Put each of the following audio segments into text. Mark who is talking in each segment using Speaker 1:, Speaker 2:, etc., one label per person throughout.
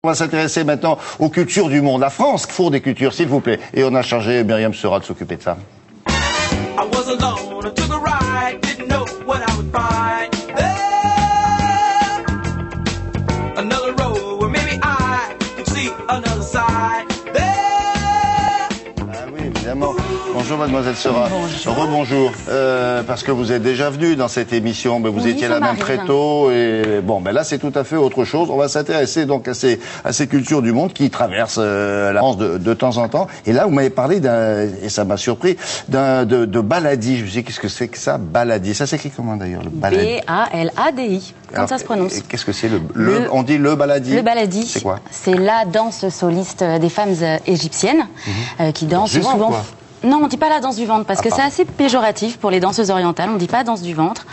Speaker 1: On va s'intéresser maintenant aux cultures du monde. La France, four des cultures, s'il vous plaît. Et on a chargé Myriam Seurat de s'occuper de ça. Bonjour mademoiselle Seurat. Rebonjour. Parce que vous êtes déjà venu dans cette émission, mais vous étiez là même très tôt. Et bon, mais là c'est tout à fait autre chose. On va s'intéresser donc à ces cultures du monde qui traversent la France de temps en temps. Et là vous m'avez parlé et ça m'a surpris, de baladi. Je me suis dit, qu'est-ce que c'est que ça, baladi? Ça s'écrit comment d'ailleurs, le baladi?
Speaker 2: B-A-L-A-D-I. Comme ça se prononce.
Speaker 1: Qu'est-ce que c'est on dit le baladi?
Speaker 2: Le baladi.
Speaker 1: C'est quoi?
Speaker 2: C'est la danse soliste des femmes égyptiennes qui dansent
Speaker 1: du
Speaker 2: souvent.
Speaker 1: Quoi.
Speaker 2: Non, on dit pas la danse du ventre parce que c'est assez péjoratif pour les danseuses orientales. On dit pas danse du ventre.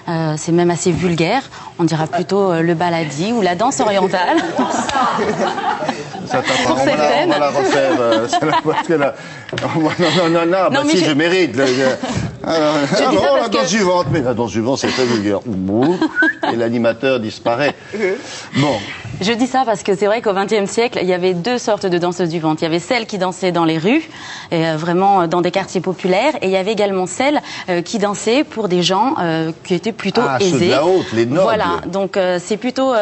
Speaker 2: C'est même assez vulgaire. On dira plutôt le baladi ou la danse orientale.
Speaker 1: Ça on va la refaire. Non, mais si, je mérite. La danse du ventre, mais la danse du ventre, c'est très vulgaire. Et l'animateur disparaît. Bon.
Speaker 2: Je dis ça parce que c'est vrai qu'au XXe siècle, il y avait deux sortes de danseuses du ventre. Il y avait celles qui dansaient dans les rues, vraiment dans des quartiers populaires, et il y avait également celles qui dansaient pour des gens qui étaient plutôt aisés.
Speaker 1: Ceux de la haute, les nobles.
Speaker 2: Voilà, donc c'est plutôt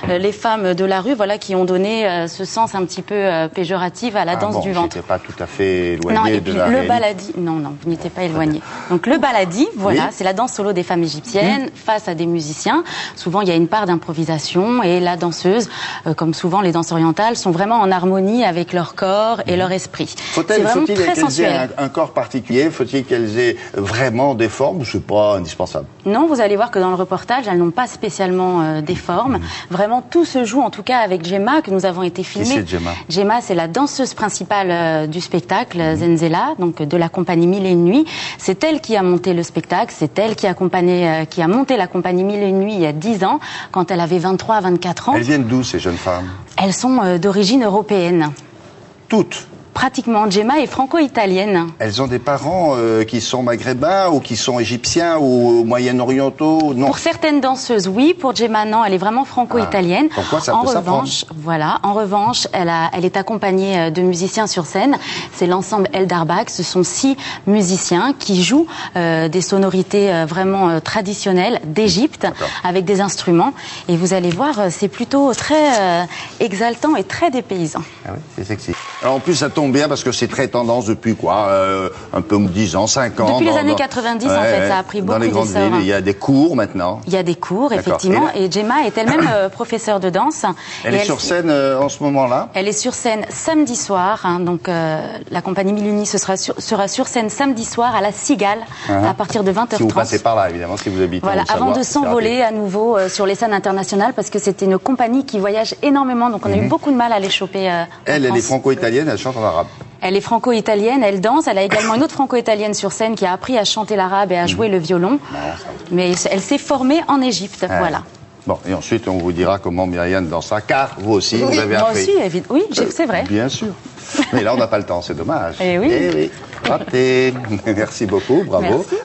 Speaker 2: les femmes de la rue, voilà, qui ont donné ce sens un petit peu péjoratif à la danse du ventre.
Speaker 1: J'étais pas tout à fait éloigné de la réalité.
Speaker 2: Baladi, non, vous n'étiez pas éloigné. Donc le baladi, voilà, oui. C'est la danse solo des femmes égyptiennes face à des musiciens. Souvent, il y a une part d'improvisation et la danseuse, comme souvent les danses orientales, sont vraiment en harmonie avec leur corps et leur esprit.
Speaker 1: Faut-il qu'elles aient un corps particulier? Faut-il qu'elles aient vraiment des formes? C'est pas indispensable.
Speaker 2: Non, vous allez voir que dans le reportage, elles n'ont pas spécialement des formes. Vraiment, tout se joue, en tout cas avec Gemma, que nous avons été filmés.
Speaker 1: Qui c'est Gemma?
Speaker 2: Gemma, c'est la danseuse principale du spectacle, Zenzela, donc de la compagnie Mille et une Nuits. C'est elle qui a monté le spectacle, c'est elle qui a monté la compagnie Mille et une Nuits il y a 10 ans, quand elle avait 23 à 24 ans.
Speaker 1: Elles viennent d'où, ces jeunes femmes?
Speaker 2: Elles sont d'origine européenne.
Speaker 1: Toutes?
Speaker 2: Pratiquement. Gemma est franco-italienne.
Speaker 1: Elles ont des parents qui sont maghrébins ou qui sont égyptiens ou moyen-orientaux? Non.
Speaker 2: Pour certaines danseuses, oui. Pour Gemma, non. Elle est vraiment franco-italienne.
Speaker 1: Pourquoi ça peut s'apprendre?
Speaker 2: Voilà. En revanche, elle est accompagnée de musiciens sur scène. C'est l'ensemble El Darbak. Ce sont 6 musiciens qui jouent des sonorités vraiment traditionnelles d'Égypte avec des instruments. Et vous allez voir, c'est plutôt très exaltant et très dépaysant.
Speaker 1: Ah oui, c'est sexy. Alors, en plus, ça tombe bien parce que c'est très tendance depuis quoi, un peu 10 ans, 5 ans.
Speaker 2: Depuis les années 90, en fait, ça a pris beaucoup d'essor.
Speaker 1: Dans les grandes villes, il y a des cours maintenant.
Speaker 2: Il y a des cours, effectivement. Et Gemma est elle-même professeure de danse.
Speaker 1: Elle est sur scène en ce moment-là? Elle
Speaker 2: est sur scène samedi soir. Donc, la compagnie Mille et une Nuits sera sur scène samedi soir à la Cigale à partir de 20h30.
Speaker 1: Si vous passez par là, évidemment, si vous habitez
Speaker 2: Voilà, avant de s'envoler à nouveau sur les scènes internationales parce que c'était une compagnie qui voyage énormément. Donc, on a eu beaucoup de mal à les choper.
Speaker 1: Elle est franco-italienne, elle chante en arabe.
Speaker 2: Elle est franco-italienne, elle danse. Elle a également une autre franco-italienne sur scène qui a appris à chanter l'arabe et à jouer le violon. Mais elle s'est formée en Égypte, voilà.
Speaker 1: Bon, et ensuite, on vous dira comment Myriam dansera, car vous aussi, vous avez appris.
Speaker 2: Moi aussi, oui, c'est vrai.
Speaker 1: Bien sûr. Mais là, on n'a pas le temps, c'est dommage.
Speaker 2: Eh oui.
Speaker 1: Raté. Merci beaucoup, bravo.
Speaker 2: Merci.